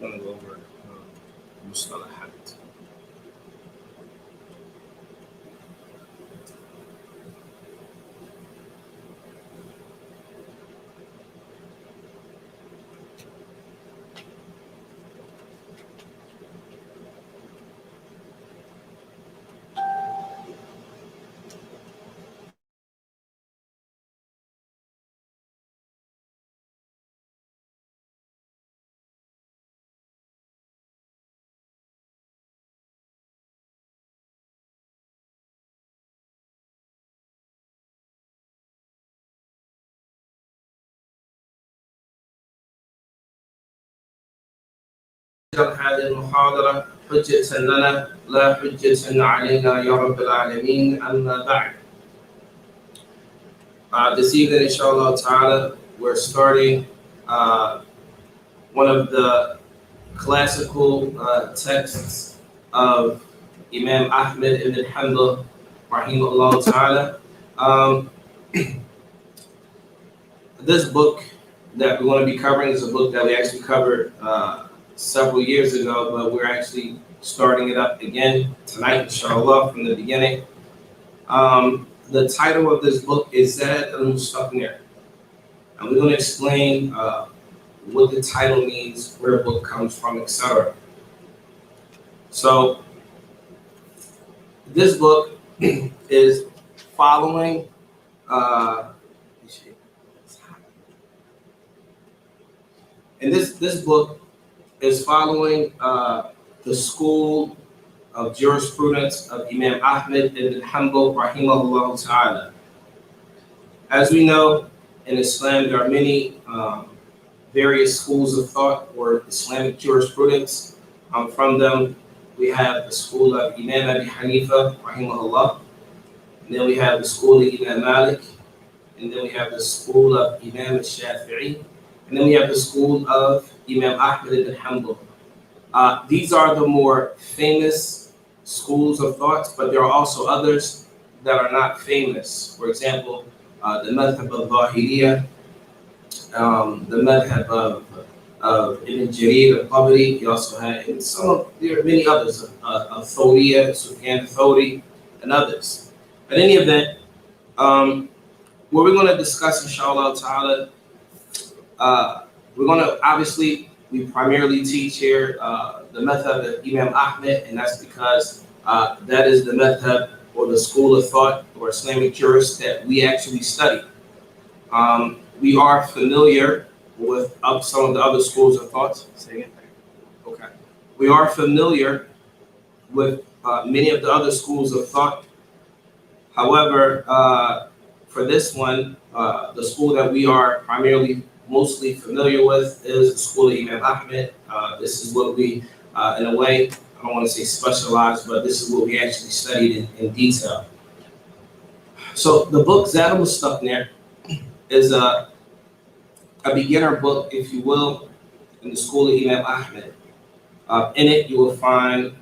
going to go over Mustalahat. هذه المحاضرة حجة لنا لا حجة علينا يا رب العالمين أما بعد. This evening, inshallah ta'ala, we're starting one of the classical texts of Imam Ahmed ibn Hanbal, rahimahullah ta'ala. This book that we're going to be covering is a book that we actually covered several years ago, but we're actually starting it up again tonight, inshallah, from the beginning. The title of this book is Zad al-Mustaqnir, and we're going to explain what the title means, where the book comes from, etc. So, this book is following and this book is following the school of jurisprudence of Imam Ahmed ibn Hanbal, rahimahullah ta'ala. As we know, in Islam, there are many various schools of thought or Islamic jurisprudence. From them, we have the school of Imam Abi Hanifa, rahimahullah. And then we have the school of Imam Malik. And then we have the school of Imam Shafi'i. And then we have the school of Imam Ahmed ibn Hanbal. These are the more famous schools of thoughts, but there are also others that are not famous. For example, the madhab of Zahiriyya, the madhab of Ibn Jarir al-Tabari. You also have there are many others of Thawriyya, Sufyan al-Thawri, and others. In any event, what we're going to discuss, inshallah ta'ala, we're going to obviously, we primarily teach here the madhab of Imam Ahmed, and that's because that is the madhab or the school of thought or Islamic jurist that we actually study. We are familiar with some of the other schools of thought. Say again. Okay. We are familiar with many of the other schools of thought. However, for this one, the school that we are primarily mostly familiar with is the school of Imam Ahmed. This is what we, in a way, I don't want to say specialized, but this is what we actually studied in detail. So the book Zad al-Mustaqnir is a beginner book, if you will, in the school of Imam Ahmed. In it, you will find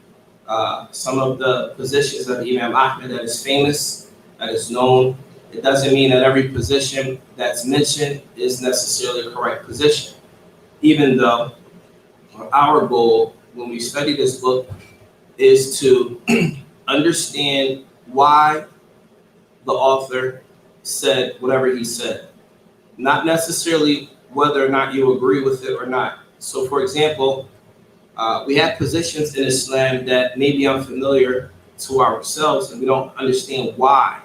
some of the positions of Imam Ahmed that is famous, that is known. It doesn't mean that every position that's mentioned is necessarily a correct position, even though our goal when we study this book is to understand why the author said whatever he said, not necessarily whether or not you agree with it or not. So, for example, we have positions in Islam that may be unfamiliar to ourselves, and we don't understand why.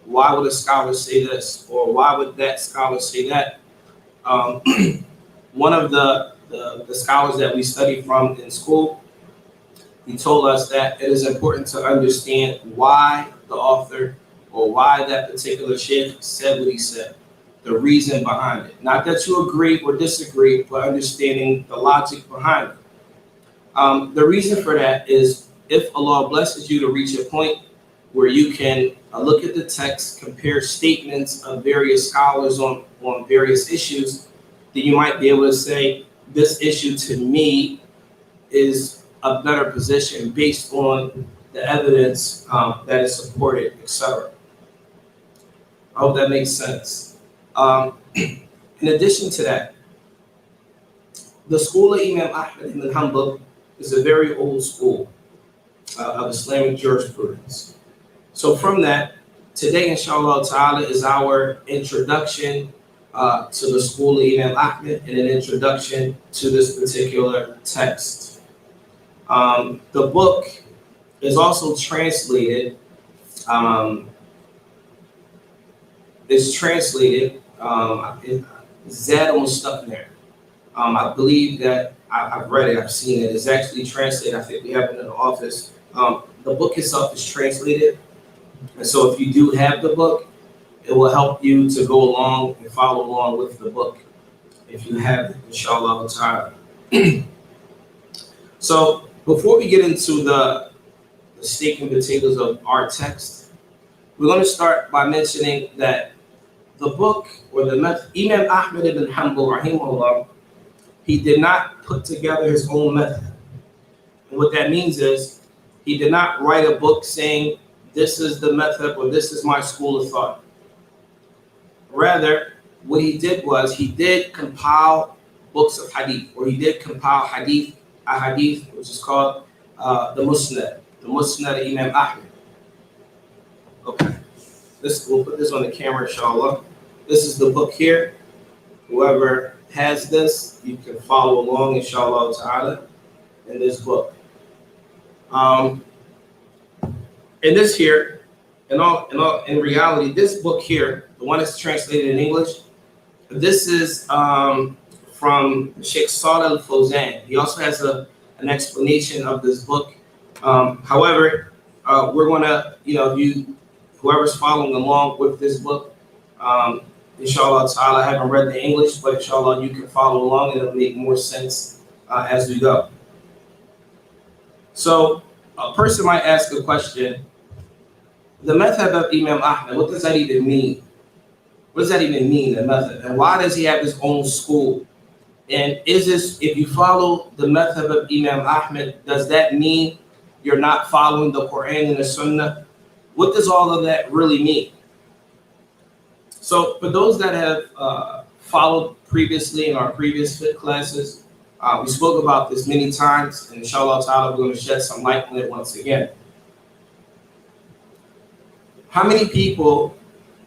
Why would a scholar say this, or why would that scholar say that? One of the scholars that we studied from in school, he told us that it is important to understand why the author or why that particular sheikh said what he said, the reason behind it. Not that you agree or disagree, but understanding the logic behind it. The reason for that is if Allah blesses you to reach a point where you can look at the text, compare statements of various scholars on various issues, then you might be able to say, this issue to me is a better position based on the evidence that is supported, etc. I hope that makes sense. In addition to that, the school of Imam Ahmad ibn Hanbal is a very old school of Islamic jurisprudence. So from that, today, inshallah ta'ala, is our introduction to the school of Imam Ahmad and an introduction to this particular text. The book is also translated, Zad al-Mustaqni'. I believe that I've read it, I've seen it. It's actually translated. I think we have it in the office. The book itself is translated. And so if you do have the book, it will help you to go along and follow along with the book if you have it, inshallah ta'ala. So before we get into the steak and potatoes of our text, we're going to start by mentioning that the book, or the method, Imam Ahmad ibn Hanbal, rahimahullah, he did not put together his own method. And what that means is he did not write a book saying, this is the method or this is my school of thought. Rather, what he did was he did compile books of hadith, or he did compile a hadith, which is called the Musnad of Imam Ahmad. Okay, we'll put this on the camera, inshallah. This is the book here. Whoever has this, you can follow along, inshallah ta'ala, in this book. In this here, in reality, this book here, the one that's translated in English, this is from Sheikh Salih al-Fawzan. He also has an explanation of this book. However, we're gonna, whoever's following along with this book, inshallah ta'ala, I haven't read the English, but inshallah you can follow along and it'll make more sense as we go. So a person might ask a question, the method of Imam Ahmad, what does that even mean? What does that even mean, the method? And why does he have his own school? And is this, if you follow the method of Imam Ahmad, does that mean you're not following the Quran and the Sunnah? What does all of that really mean? So for those that have followed previously in our previous fiqh classes, we spoke about this many times, and inshallah ta'ala, we're going to shed some light on it once again. How many people,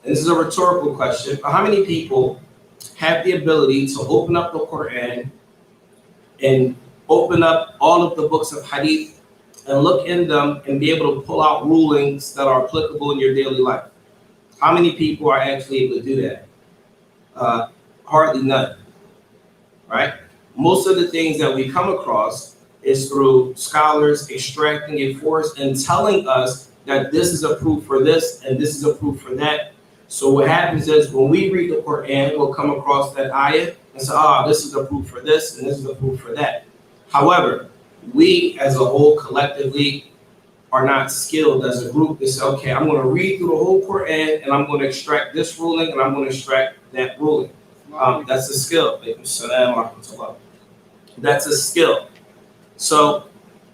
and this is a rhetorical question, but how many people have the ability to open up the Quran and open up all of the books of hadith and look in them and be able to pull out rulings that are applicable in your daily life? How many people are actually able to do that? Hardly none, right? Most of the things that we come across is through scholars extracting it for us and telling us that this is a proof for this and this is a proof for that. So what happens is when we read the Quran, we'll come across that ayah and say, this is a proof for this and this is a proof for that. However, we as a whole collectively are not skilled as a group to say, okay, I'm going to read through the whole Quran and I'm going to extract this ruling and I'm going to extract that ruling. That's a skill. That's a skill. So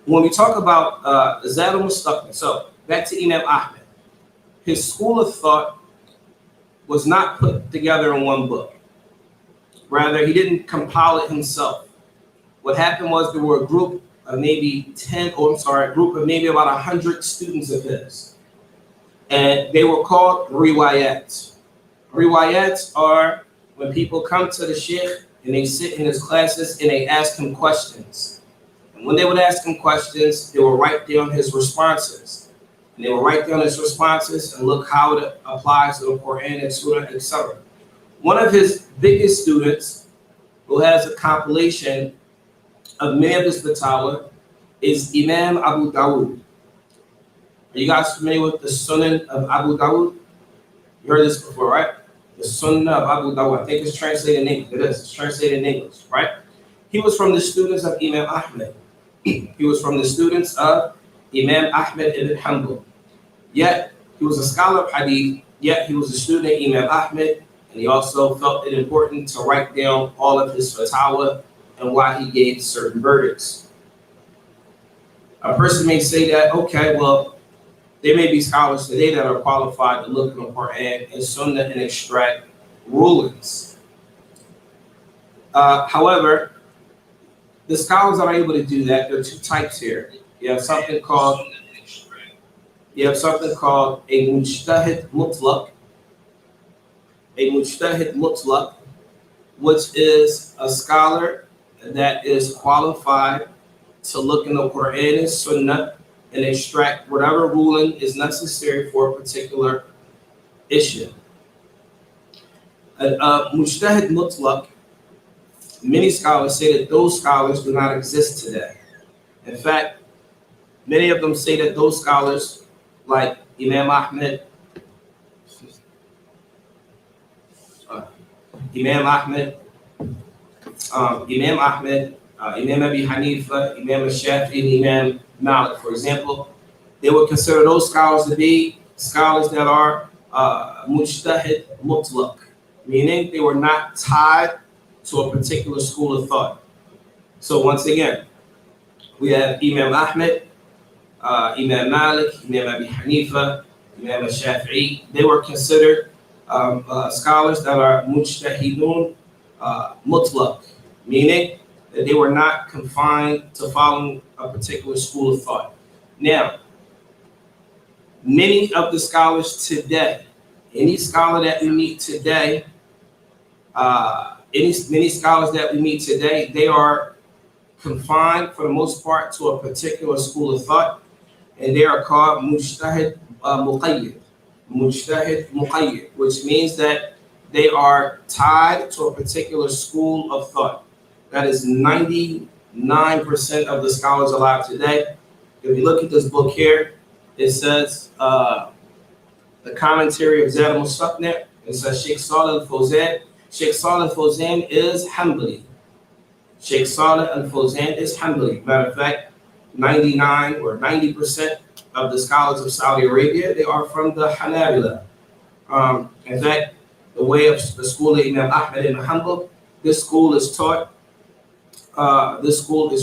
when we talk about Zad al-Mustaqni, so back to Imam Ahmad, his school of thought was not put together in one book. Rather, he didn't compile it himself. What happened was there were a group of maybe a group of maybe about 100 students of his. And they were called riwayat. Riwayats are when people come to the sheikh and they sit in his classes and they ask him questions. And when they would ask him questions, they would write down his responses. And they would write down his responses and look how it applies to the Quran and Surah, etc. One of his biggest students, who has a compilation of many of his fatwa, is Imam Abu Dawud. Are you guys familiar with the Sunan of Abu Dawud? You heard this before, right? The Sunnah of Abu Dawud. I think it's translated in English. It is. It's translated in English, right? He was from the students of Imam Ahmad. He was from the students of Imam Ahmad ibn Hanbal. Yet, he was a scholar of hadith, yet he was a student of Imam Ahmad, and he also felt it important to write down all of his fatwa and why he gave certain verdicts. A person may say that, okay, well, there may be scholars today that are qualified to look in the Quran and Sunnah and extract rulings. However, The scholars are able to do that. There are two types here. You have something called a mujtahid mutlaq, which is a scholar that is qualified to look in the Quran and Sunnah and extract whatever ruling is necessary for a particular issue. Mujtahid mutlaq, many scholars say that those scholars do not exist today. In fact, many of them say that those scholars, like Imam Ahmed, Imam Abi Hanifa, Imam Shafi, and Imam Malik, for example, they would consider those scholars to be scholars that are mujtahid mutlaq, meaning they were not tied to a particular school of thought. So once again, we have Imam Ahmed, Imam Malik, Imam Abi Hanifa, Imam Shafi'i. They were considered scholars that are mujtahidun mutlaq, meaning that they were not confined to following a particular school of thought. Now, many of the scholars today, any scholar that we meet today, many scholars that we meet today, they are confined for the most part to a particular school of thought, and they are called mujtahid muqayyid, which means that they are tied to a particular school of thought. That is 99% of the scholars alive today. If you look at this book here, it says the commentary of Zad al-Mustaqni', it says Sheikh Salih al-Fawzan. Sheikh Salih al-Fawzan is Hanbali. Sheikh Salih al-Fawzan is Hanbali. Matter of fact, 99 or 90% of the scholars of Saudi Arabia, they are from the Hanabila. In fact, the way of the school of Imam Ahmed ibn Hanbal, this school is taught. The school of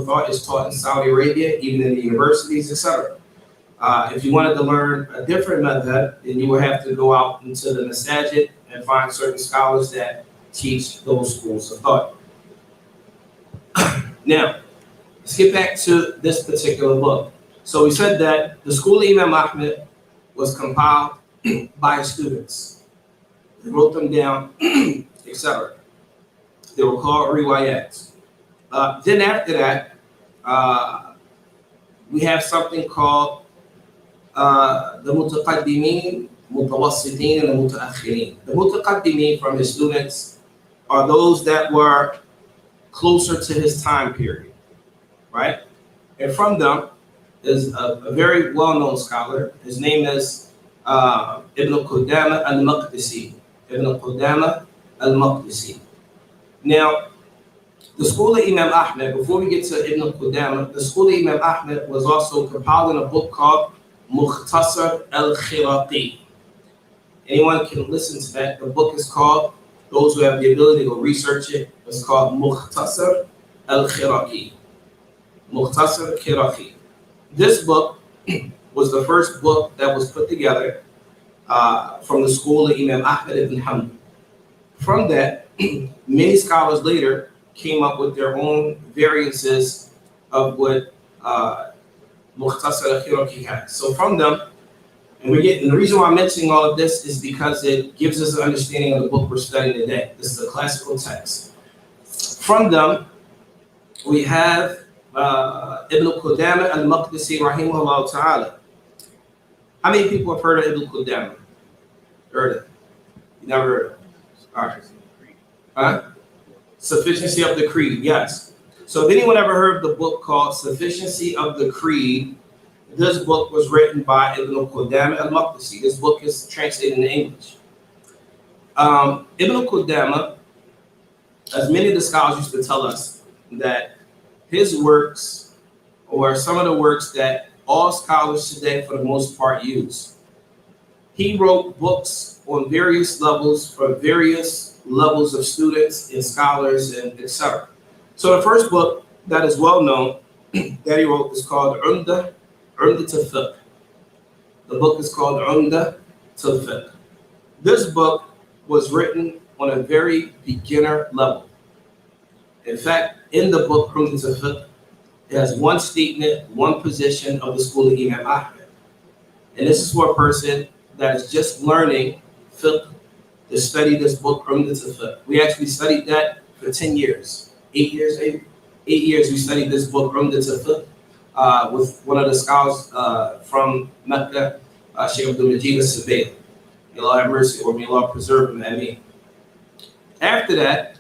thought is taught in Saudi Arabia, even in the universities, etc. If you wanted to learn a different method, then you would have to go out into the masajid and find certain scholars that teach those schools of thought. Now, let's get back to this particular book. So we said that the school of Imam Ahmed was compiled by students. They wrote them down, etc. They were called riwayats. Then after that, we have something called the mutaqaddimin, mutawassitin, and the mutaakhirin. The mutaqaddimin from his students are those that were closer to his time period, right? And from them is a very well-known scholar. His name is Ibn Qudama al-Maqdisi. Ibn Qudama al-Maqdisi. Now, the school of Imam Ahmed, before we get to Ibn Qudama, the school of Imam Ahmed was also compiled in a book called Mukhtasar al-Khiraqi. Anyone can listen to that. The book is called, those who have the ability to go research it, it's called Mukhtasar al-Khiraqi. Mukhtasar al-Khiraqi. This book was the first book that was put together from the school of Imam Ahmed ibn Hanbal. From that, many scholars later came up with their own variances of what Mukhtasar al-Khiraqi has. So from them, and the reason why I'm mentioning all of this is because it gives us an understanding of the book we're studying today. This is a classical text. From them, we have Ibn Qudama al-Maqdisi rahimahullah ta'ala. How many people have heard of Ibn Qudama? Heard of it? You never heard of it? All right. Huh? Sufficiency of the Creed, yes. So if anyone ever heard of the book called Sufficiency of the Creed, this book was written by Ibn Qudama al-Maqdisi. This book is translated in English. Ibn Qudama, as many of the scholars used to tell us, that his works, or some of the works that all scholars today for the most part use, he wrote books on various levels for various levels of students and scholars and etc. So the first book that is well known that he wrote is called Umdah al-Fiqh. The book is called Umdah al-Fiqh. This book was written on a very beginner level. In fact, in the book Umdat al-Fiqh, it has one statement, one position of the school of Imam Ahmed. And this is for a person that is just learning fiqh to study this book Umdat al-Fiqh. We actually studied that for 10 years. 8 years, 8 years we studied this book Umdat al-Fiqh with one of the scholars from Mecca, Sheikh Abdul Majid al-Sabayl. May Allah have mercy, or may Allah preserve him. I mean. After that,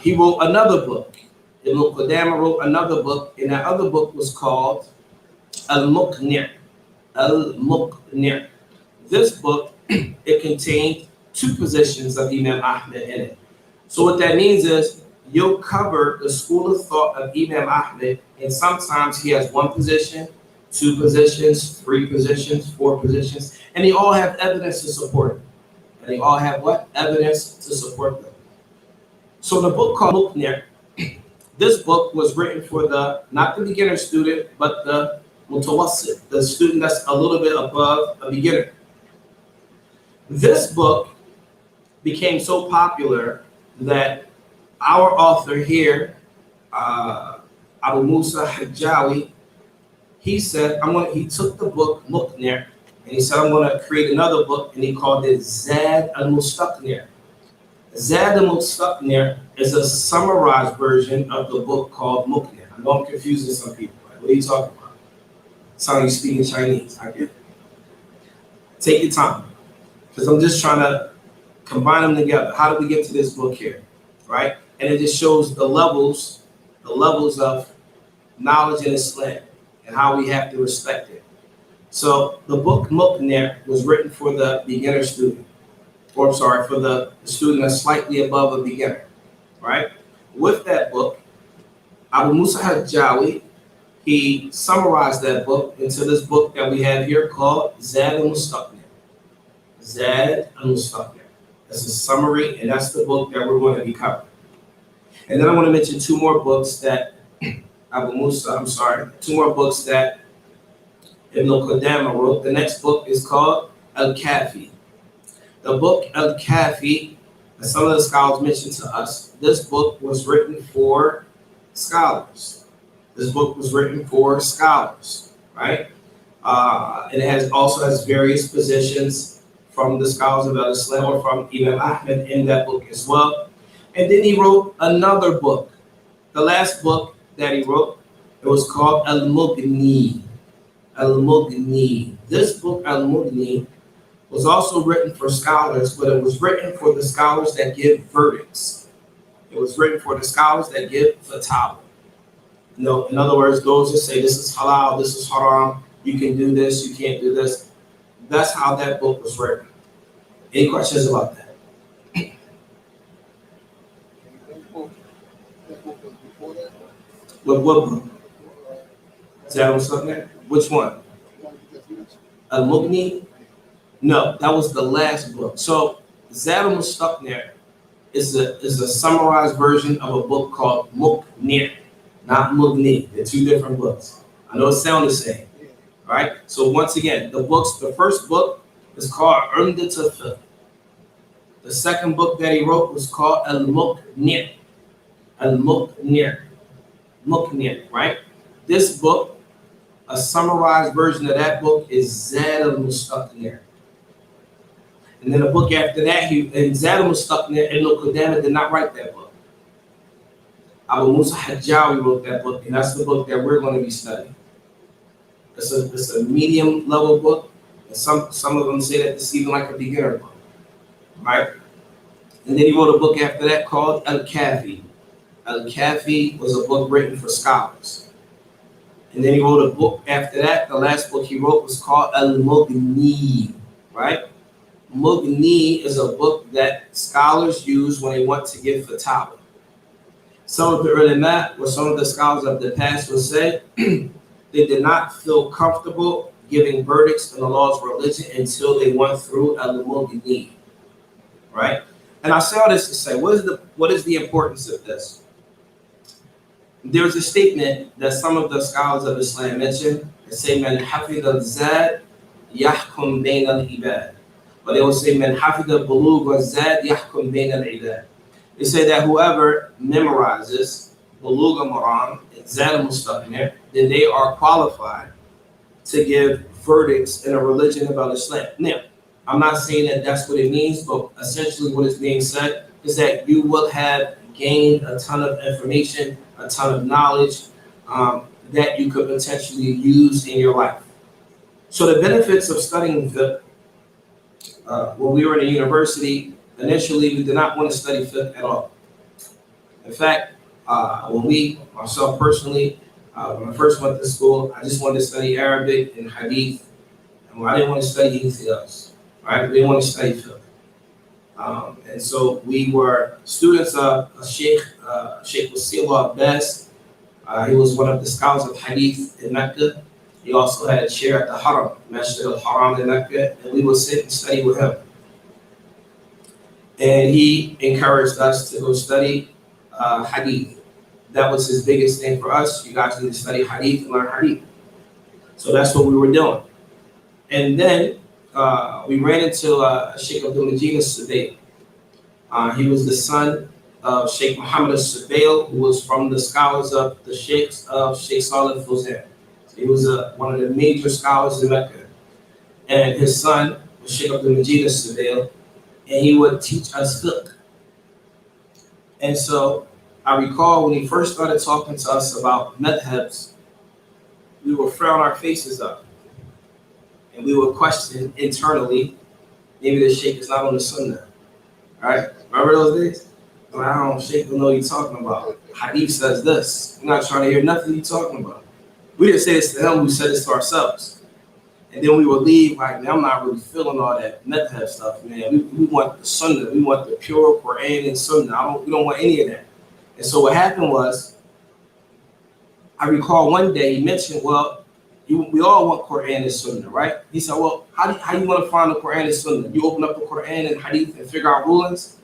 he wrote another book. Ibn Qudama wrote another book, and that other book was called Al-Muqni'. Al-Muqni'. This book, it contained two positions of Imam Ahmed in it. So what that means is you'll cover the school of thought of Imam Ahmed, and sometimes he has one position, two positions, three positions, four positions, and they all have evidence to support it. And they all have what? Evidence to support them. So the book called Muqni', this book was written for not the beginner student, but the mutawassit, the student that's a little bit above a beginner. This book became so popular that our author here, Abu Musa Hajjawi, he said, he took the book Muqni', and he said, I'm going to create another book, and he called it Zad al-Mustaqni'. Zad al-Mustaqni' is a summarized version of the book called Muqni'. I know I'm confusing some people. Like, what are you talking about? Sound you speaking Chinese. I get it. Take your time, because I'm just trying to combine them together. How did we get to this book here, right? And it just shows the levels of knowledge in Islam and how we have to respect it. So the book Muqni' was written for the beginner student, or I'm sorry, for the student that's slightly above a beginner, right? With that book, Abu Musa Hajjawi, he summarized that book into this book that we have here called Zad al-Mustaqni'. Zad al-Mustaqni'. That's a summary, and that's the book that we're going to be covering. And then I want to mention two more books that two more books that Ibn Qudama wrote. The next book is called Al-Kafi. The book Al-Kafi, as some of the scholars mentioned to us, this book was written for scholars. This book was written for scholars, right? And it also has various positions from the scholars of Islam or from Imam Ahmed in that book as well. And then he wrote another book. The last book that he wrote, it was called Al-Mughni. Al-Mughni. This book, Al-Mughni, was also written for scholars, but it was written for the scholars that give verdicts. It was written for the scholars that give fatwa. In other words, those that say this is halal, this is haram, you can do this, you can't do this. That's how that book was written. Any questions about that? What book? Is that on something? Which one? Al-Mughni? No, that was the last book. So Zad al-Mustaqni' is a summarized version of a book called Muqni', not Mughni. They're two different books. I know it sounds the same, right? So once again, the first book is called Umdat al-Fiqh. The second book that he wrote was called Al-Muqni'. Al-Muqni'. Muqni', right? This book, a summarized version of that book is Zad al-Mustaqni'. And then the book after that, Zad al-Mustaqni', Ibn Qudama did not write that book. Abu Musa Hajjawi wrote that book, and that's the book that we're going to be studying. It's a medium level book, and some of them say that it's even like a beginner book, right? And then he wrote a book after that called Al-Kafi. Al-Kafi was a book written for scholars. And then he wrote a book after that. The last book he wrote was called Al-Mughni, right? Mughni is a book that scholars use when they want to give fatwa. Some of the ulama, or some of the scholars of the past will say, they did not feel comfortable giving verdicts in the laws of religion until they went through Al-Mughni, right? And I say all this to say, what is the importance of this? There's a statement that some of the scholars of Islam mention that say, "Man hafid al-zad yahkum bayn al-ibad." But they will say, "Man hafid al-bulugh wa-zad yahkum bayn al-ibad." They say that whoever memorizes Bulugh al-Maram and Zad al-Mustaqnir, then they are qualified to give verdicts in a religion about Islam. Now, I'm not saying that that's what it means, but essentially what is being said is that you will have gained a ton of information, a ton of knowledge that you could potentially use in your life. So the benefits of studying fiqh, when we were in a university, initially we did not want to study fiqh at all. In fact, myself personally, when I first went to school, I just wanted to study Arabic and Hadith, and I didn't want to study anything else. Right? We didn't want to study fiqh. And so we were students of Sheikh Wasil Abbas. He was one of the scholars of Hadith in Mecca. He also had a chair at the Haram, Masjid al-Haram in Mecca, and we would sit and study with him. And he encouraged us to go study Hadith. That was his biggest thing for us. You guys need to study Hadith and learn Hadith. So that's what we were doing. And then we ran into Sheikh Abdul Majid al-Subayl. He was the son of Sheikh Muhammad al-Subayl, who was from the scholars of the Sheikhs of Sheikh Salih al-Fawzan. He was one of the major scholars in Mecca. And his son was Sheikh Abdul Majid al-Subayl, and he would teach us fiqh. And so I recall when he first started talking to us about madhabs, we would frown our faces up. And we would question internally, maybe the Sheikh is not on the Sunnah. All right? Remember those days? Well, I don't Sheikh don't know what you're talking about. Hadith says this. I'm not trying to hear nothing you're talking about. We didn't say this to him, we said this to ourselves. And then we would leave like, man, I'm not really feeling all that madhab stuff, man. We want the Sunnah. We want the pure Quran and Sunnah. We don't want any of that. And so what happened was, I recall one day he mentioned, well, we all want Quran and Sunnah, right? He said, well, how do you want to find the Quran and Sunnah? You open up the Quran and Hadith and figure out rulings?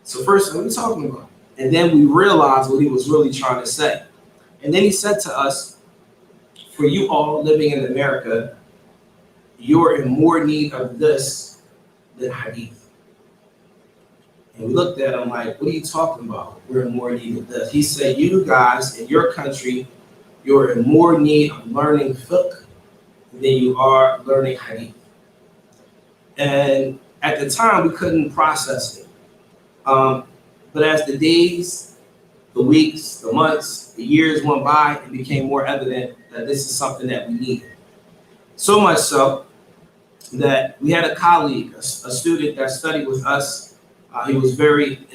So first, what are you talking about? And then we realized what he was really trying to say. And then he said to us, for you all living in America, you're in more need of this than Hadith. And we looked at him like, what are you talking about? We're in more need of this. He said, you guys in your country, you're in more need of learning fiqh than you are learning hadith. And at the time, we couldn't process it. But as the days, the weeks, the months, the years went by, it became more evident that this is something that we needed. So much so that we had a colleague, a student that studied with us. He was very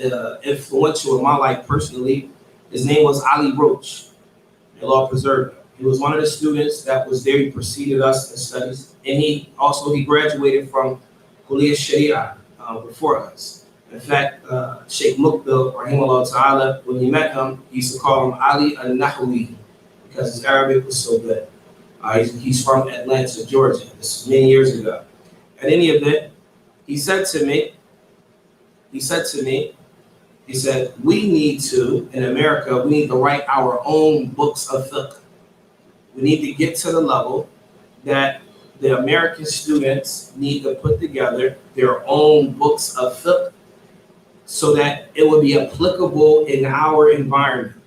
influential in my life personally. His name was Ali Roach. May Allah preserve him. He was one of the students that was there. He preceded us in studies. And he graduated from Kuliya Sharia before us. In fact, Sheikh Muqbil, rahimahullah ta'ala, when he met him, he used to call him Ali al-Nahwi because his Arabic was so good. He's from Atlanta, Georgia. This is many years ago. At any event, he said to me, we need to, in America, we need to write our own books of fiqh. We need to get to the level that the American students need to put together their own books of fiqh so that it will be applicable in our environment.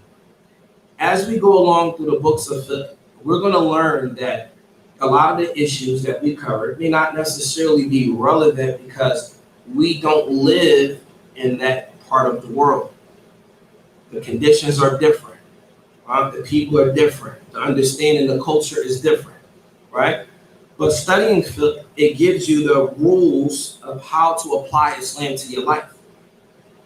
As we go along through the books of fiqh, we're going to learn that a lot of the issues that we covered may not necessarily be relevant because we don't live in that part of the world. The conditions are different. The people are different. The understanding the culture is different, right? But studying fiqh, it gives you the rules of how to apply Islam to your life.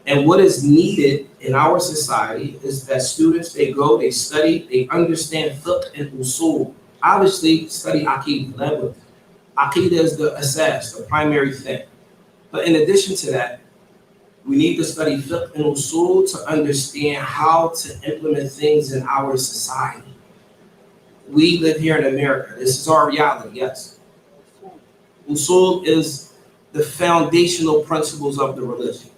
And what is needed in our society is that students, they go, they study, they understand fiqh and usul. Obviously, study aqeedah. Aqeedah is the asas, the primary thing. But in addition to that, we need to study fiqh and usul to understand how to implement things in our society. We live here in America. This is our reality, yes. Usul is the foundational principles of the religion.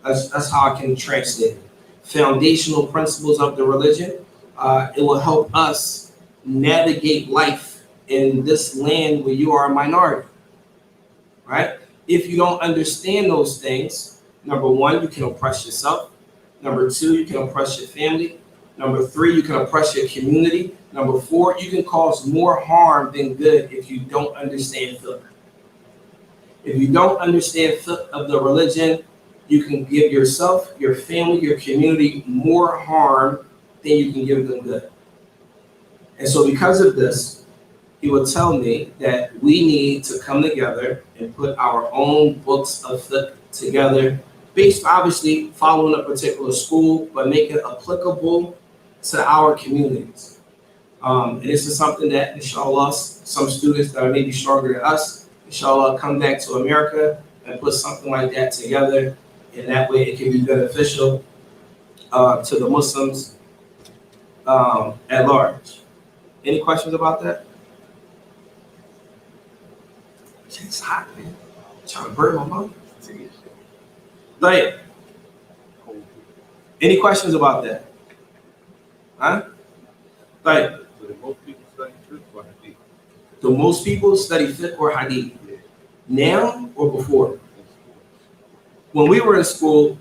That's how I can translate it. Foundational principles of the religion. It will help us navigate life in this land where you are a minority, right? If you don't understand those things, Number one, you can oppress yourself. Number two, you can oppress your family. Number three, you can oppress your community. Number four, you can cause more harm than good if you don't understand fiqh. If you don't understand fiqh of the religion, you can give yourself, your family, your community more harm than you can give them good. And so because of this, he would tell me that we need to come together and put our own books of fiqh together, based obviously following a particular school, but make it applicable to our communities. And this is something that, inshallah, some students that are maybe stronger than us, inshallah, come back to America and put something like that together. And that way it can be beneficial to the Muslims at large. Any questions about that? It's hot, man. I'm trying to burn my mouth. Like, any questions about that? Huh? Like, do most people study fiqh or hadith? Now or before? When we were in school,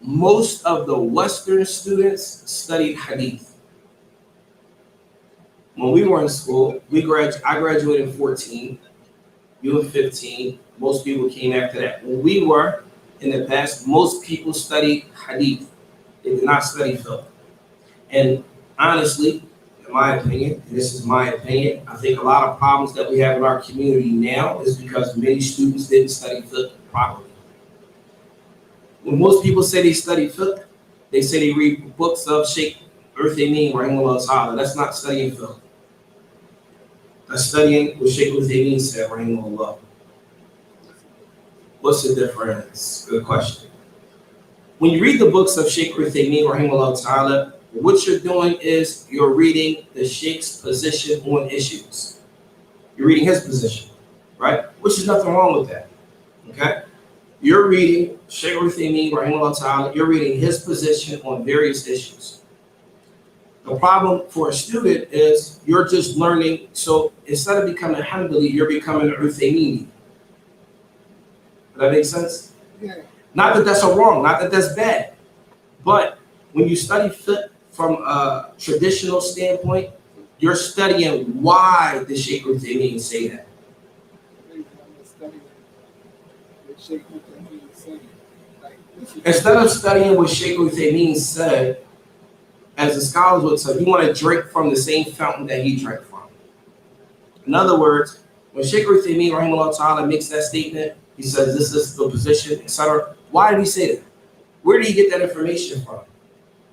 most of the Western students studied hadith. When we were in school, I graduated in 14, you were 15, most people came after that. When we were in the past, most people studied hadith. They did not study fiqh. And honestly, in my opinion, and this is my opinion, I think a lot of problems that we have in our community now is because many students didn't study fiqh properly. When most people say they study fiqh, they say they read books of Sheikh Al-Thamaraat, rahimahullah ta'ala. That's not studying fiqh. That's studying what Sheikh Al-Thamaraat said, rahimahullah. What's the difference? Good question. When you read the books of Sheikh Al-Thamaraat, rahimahullah ta'ala, what you're doing is you're reading the Sheikh's position on issues. You're reading his position, right? Which is nothing wrong with that, okay? You're reading Sheikh Al-Thamaraat, rahimahullah ta'ala, you're reading his position on various issues. The problem for a student is you're just learning, so instead of becoming Hanbali, you're becoming Al-Thamaraat. Does that make sense? Yeah. Not that that's wrong, not that that's bad, but when you study fiqh from a traditional standpoint, you're studying why did Sheikh Al-Thamaraat say that. Instead of studying what Sheikh Al-Thamaraat said, as the scholars would say, you want to drink from the same fountain that he drank from. In other words, when Sheikh Al-Thamaraat, rahimahullah ta'ala, makes that statement, he says this is the position, etc. Why did he say that? Where did he get that information from?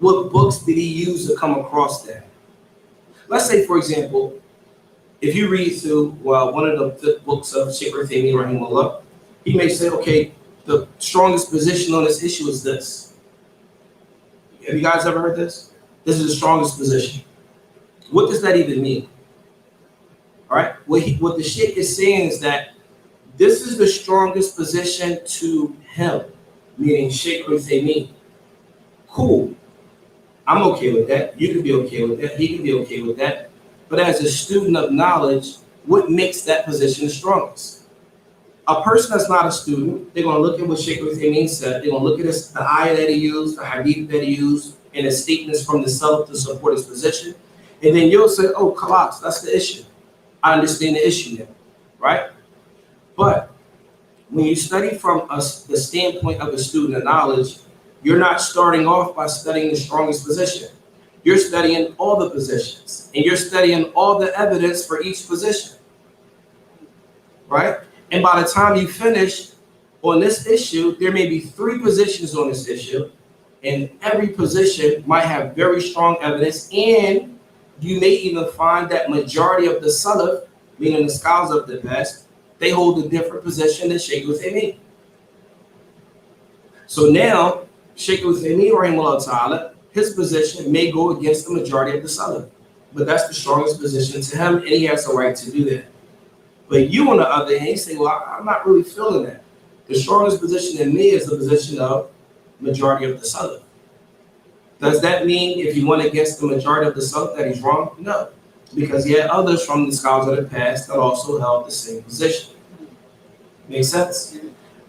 What books did he use to come across that? Let's say, for example, if you read through one of the books of Sheikh Al-Thamaraat, rahimahullah, he may say, okay, the strongest position on this issue is this. Have you guys ever heard this? This is the strongest position. What does that even mean? All right, what the Sheikh is saying is that this is the strongest position to him, meaning Sheikh Al-Thamaraat. Cool. I'm okay with that. You can be okay with that. He can be okay with that. But as a student of knowledge, what makes that position the strongest? A person that's not a student, they're going to look at what Sheikh Al-Thamaraat said. They're going to look at the ayah that he used, the hadith that he used, and the statements from the Salaf to support his position. And then you'll say, oh, khalas, that's the issue. I understand the issue now, right? But when you study from the standpoint of a student of knowledge, you're not starting off by studying the strongest position. You're studying all the positions, and you're studying all the evidence for each position, right? And by the time you finish on this issue, there may be 3 positions on this issue, and every position might have very strong evidence, and you may even find that majority of the Salaf, meaning the scholars of the past, they hold a different position than Sheikh Al-Thamaraat. So now, Sheikh Al-Thamaraat, rahimahullah ta'ala, his position may go against the majority of the Salaf, but that's the strongest position to him, and he has the right to do that. But you, on the other hand, you say, well, I'm not really feeling that. The strongest position in me is the position of majority of the Salaf. Does that mean if he went against the majority of the Salaf that he's wrong? No, because he had others from the scholars of the past that also held the same position. Make sense?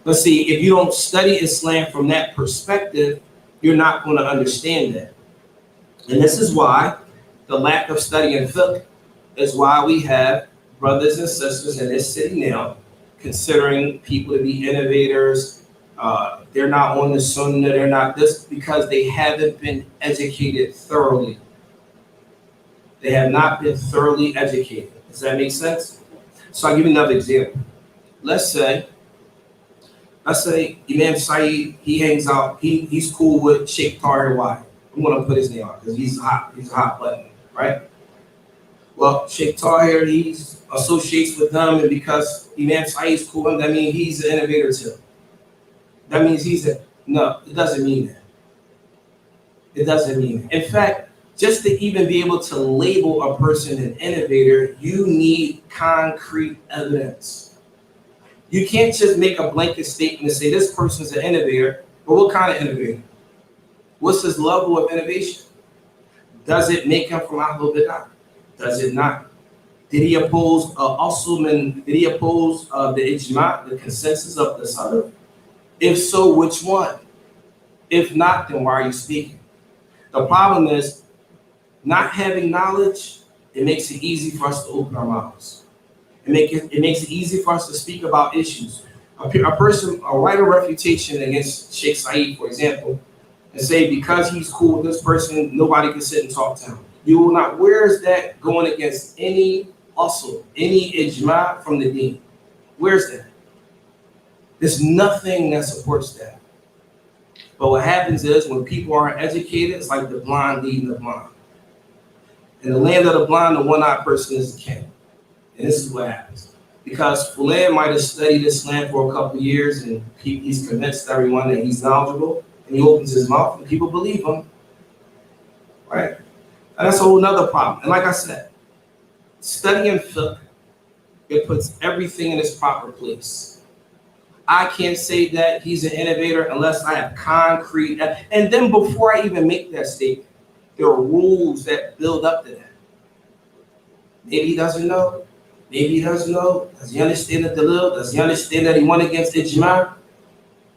But see, if you don't study Islam from that perspective, you're not going to understand that. And this is why the lack of study in fiqh is why we have brothers and sisters in this city now considering people to be innovators. They're not on the sunnah, they're not this, because they haven't been educated thoroughly. They have not been thoroughly educated. Does that make sense? So I'll give you another example. Let's say Imam Saeed, he hangs out, he's cool with Sheikh Tahir Wahid. I'm gonna put his name on because he's a hot button, right? Well, Sheikh Tahir, he associates with them, and because Imam Saeed's cool, that means he's an innovator too. That means no, it doesn't mean that. It doesn't mean that. In fact, just to even be able to label a person an innovator, you need concrete evidence. You can't just make a blanket statement and say this person's an innovator, but what kind of innovator? What's his level of innovation? Does it make him from Ahlul Bidah? Does it not? Did he oppose Did he oppose the ijma, the consensus of the Salaf? If so, which one? If not, then why are you speaking? The problem is not having knowledge. It makes it easy for us to open our mouths. It makes it easy for us to speak about issues. A person write a refutation against Sheikh Saeed, for example, and say because he's cool with this person, nobody can sit and talk to him. You will not. Where is that going against any usul, any ijma from the deen? Where's that? There's nothing that supports that. But what happens is when people aren't educated, it's like the blind leading the blind. In the land of the blind, the one-eyed person is the king. And this is what happens. Because Fulan might have studied Islam for a couple of years and he's convinced everyone that he's knowledgeable, and he opens his mouth and people believe him. Right? And that's a whole nother problem. And like I said, studying fiqh, it puts everything in its proper place. I can't say that he's an innovator unless I have concrete. And then before I even make that statement, there are rules that build up to that. Maybe he doesn't know. Maybe he doesn't know. Does he understand the dalil? Does he understand that he went against ijma?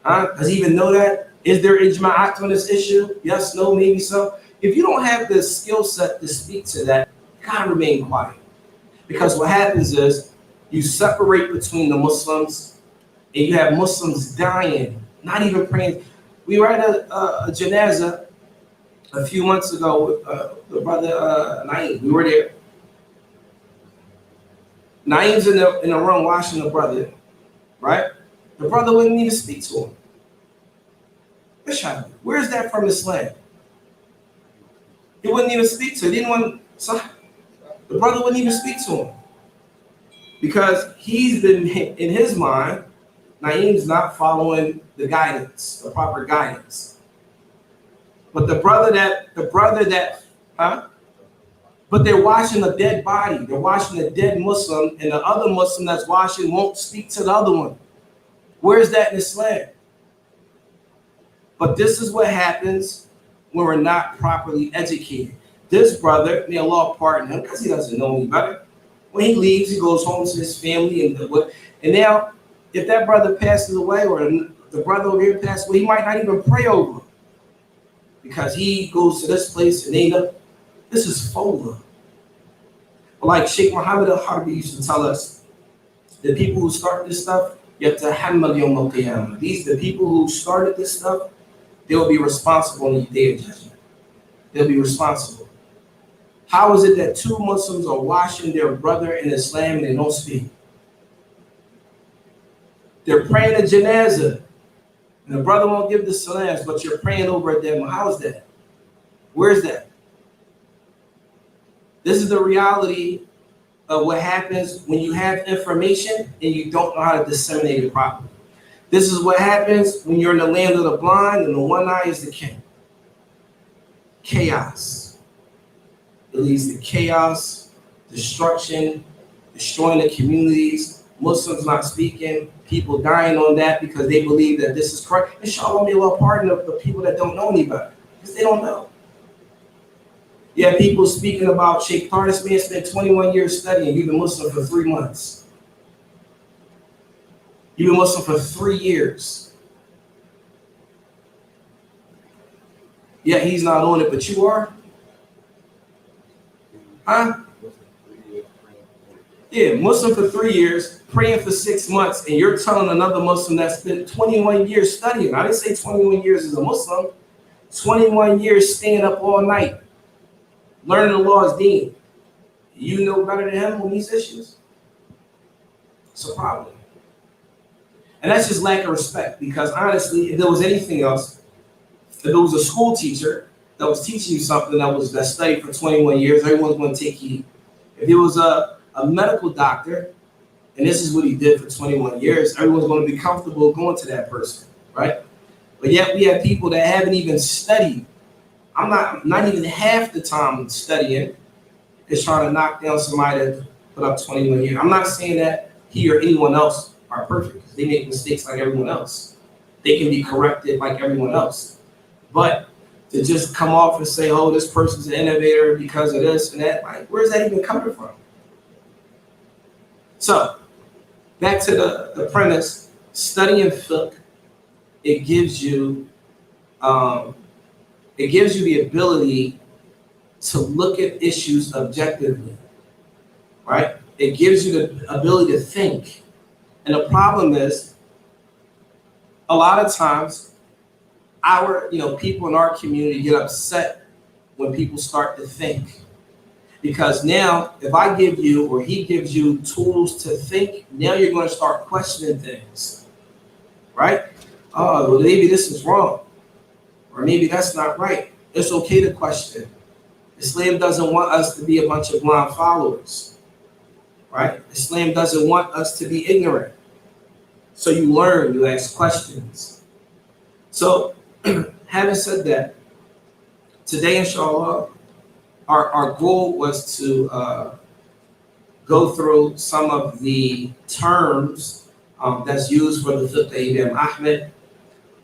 Does he even know that? Is there ijma'at on this issue? Yes, no, maybe so. If you don't have the skill set to speak to that, you gotta remain quiet. Because what happens is you separate between the Muslims, and you have Muslims dying, not even praying. We were at a janazah a few months ago with the brother Naeem. We were there. Naeem's in the room watching the brother, right? The brother wouldn't even speak to him. Where's that from Islam? He wouldn't even speak to him. He didn't want, so the brother wouldn't even speak to him. Because he's been, in his mind, Naeem's not following the guidance, the proper guidance. But but they're washing a dead body. They're washing a dead Muslim, and the other Muslim that's washing won't speak to the other one. Where's that in Islam? But this is what happens when we're not properly educated. This brother, may Allah pardon him, because he doesn't know any better. When he leaves, he goes home to his family, and now, if that brother passes away, or the brother over here passes away, he might not even pray over him. Because he goes to this place and they know this is fawda. Like Sheikh Muhammad al-Harbi used to tell us, the people who start this stuff, yatahammal yawm al-qiyamah. The people who started this stuff, they will be responsible on the day of judgment. They'll be responsible. How is it that two Muslims are washing their brother in Islam and they don't speak? They're praying a janazah, and the brother won't give the salams, but you're praying over a dead man. How is that? Where's that? This is the reality of what happens when you have information and you don't know how to disseminate it properly. This is what happens when you're in the land of the blind and the one eye is the king. Chaos. It leads to chaos, destruction, destroying the communities, Muslims not speaking, people dying on that because they believe that this is correct. Inshallah, may Allah pardon the people that don't know any better, because they don't know. You have people speaking about Sheikh Tahir. This man spent 21 years studying. You've been Muslim for 3 months. You've been Muslim for 3 years. Yeah, he's not on it, but you are? Huh? Yeah, Muslim for 3 years, praying for 6 months, and you're telling another Muslim that spent 21 years studying. I didn't say 21 years as a Muslim. 21 years staying up all night, learning the law's deen. You know better than him on these issues? It's a problem. And that's just lack of respect, because honestly, if there was anything else, if there was a school teacher that was teaching you something that studied for 21 years, everyone's going to take heed. If there was a medical doctor, and this is what he did for 21 years, everyone's going to be comfortable going to that person, right? But yet we have people that haven't even studied. I'm not even half the time studying, is trying to knock down somebody that put up 21 years. I'm not saying that he or anyone else are perfect. They make mistakes like everyone else. They can be corrected like everyone else. But to just come off and say, oh, this person's an innovator because of this and that, like, where's that even coming from? So, back to the premise, studying fiqh, it gives you the ability to look at issues objectively, right? It gives you the ability to think. And the problem is, a lot of times, people in our community get upset when people start to think. Because now, if I give you or he gives you tools to think, now you're going to start questioning things, right? Oh, well, maybe this is wrong, or maybe that's not right. It's okay to question. Islam doesn't want us to be a bunch of blind followers, right? Islam doesn't want us to be ignorant. So you learn, you ask questions. So, having said that, today, inshallah, our goal was to go through some of the terms that's used for the fiqh of Imam Ahmed.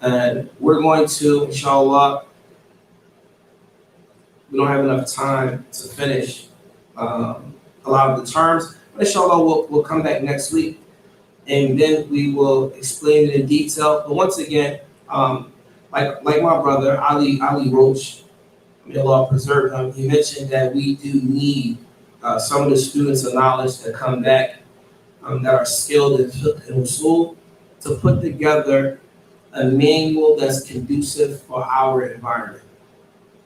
And we're going to, inshallah, we don't have enough time to finish a lot of the terms, but inshallah, we'll come back next week, and then we will explain it in detail. But once again, like my brother, Ali Roach, may Allah preserve him, he mentioned that we do need some of the students of knowledge that come back that are skilled in fiqh and usul to put together a manual that's conducive for our environment.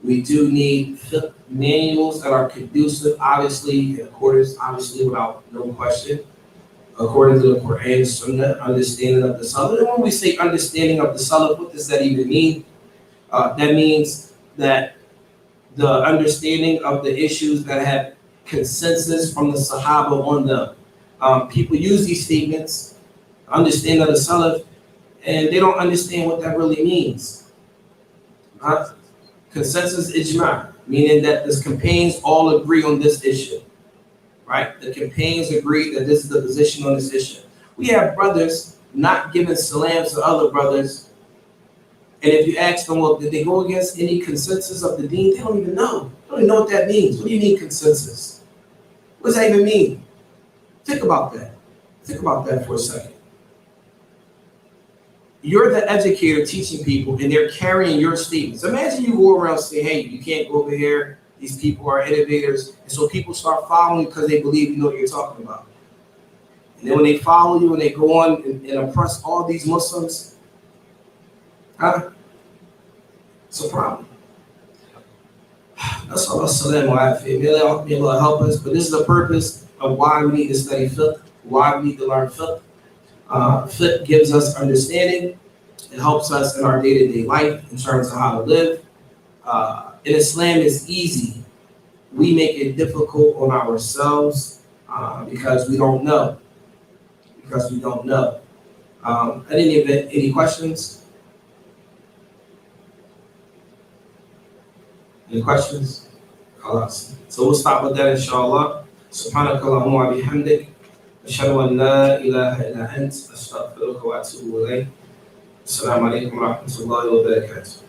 We do need fiqh manuals that are conducive, obviously, in accordance, without no question, according to the Quran, Sunnah, understanding of the Salaf. And when we say understanding of the Salaf, what does that even mean? That means that the understanding of the issues that have consensus from the Sahaba on them. People use these statements, understand of the Salaf, and they don't understand what that really means. Consensus ijma, meaning that the companions all agree on this issue, right? The companions agree that this is the position on this issue. We have brothers not giving salams to other brothers, and if you ask them, well, did they go against any consensus of the deen? They don't even know. They don't even know what that means. What do you mean consensus? What does that even mean? Think about that. Think about that for a second. You're the educator teaching people, and they're carrying your statements. Imagine you go around saying, hey, you can't go over here. These people are innovators. And so people start following you because they believe you know what you're talking about. And then when they follow you and they go on and oppress all these Muslims, it's a problem. That's all. May Allah help us. But this is the purpose of why we need to study fiqh, why we need to learn fiqh. Fiqh gives us understanding. It helps us in our day-to-day life in terms of how to live. In Islam, it's easy. We make it difficult on ourselves because we don't know. At any event, any questions? Any questions? So we'll stop with that, inshallah. Subhanaka Allahumma wa bihamdik. Ashhadu an la ilaha illa ant. Astaghfiruka wa atubu ilayk. Assalamu alaikum wa rahmatullahi wa barakatuh.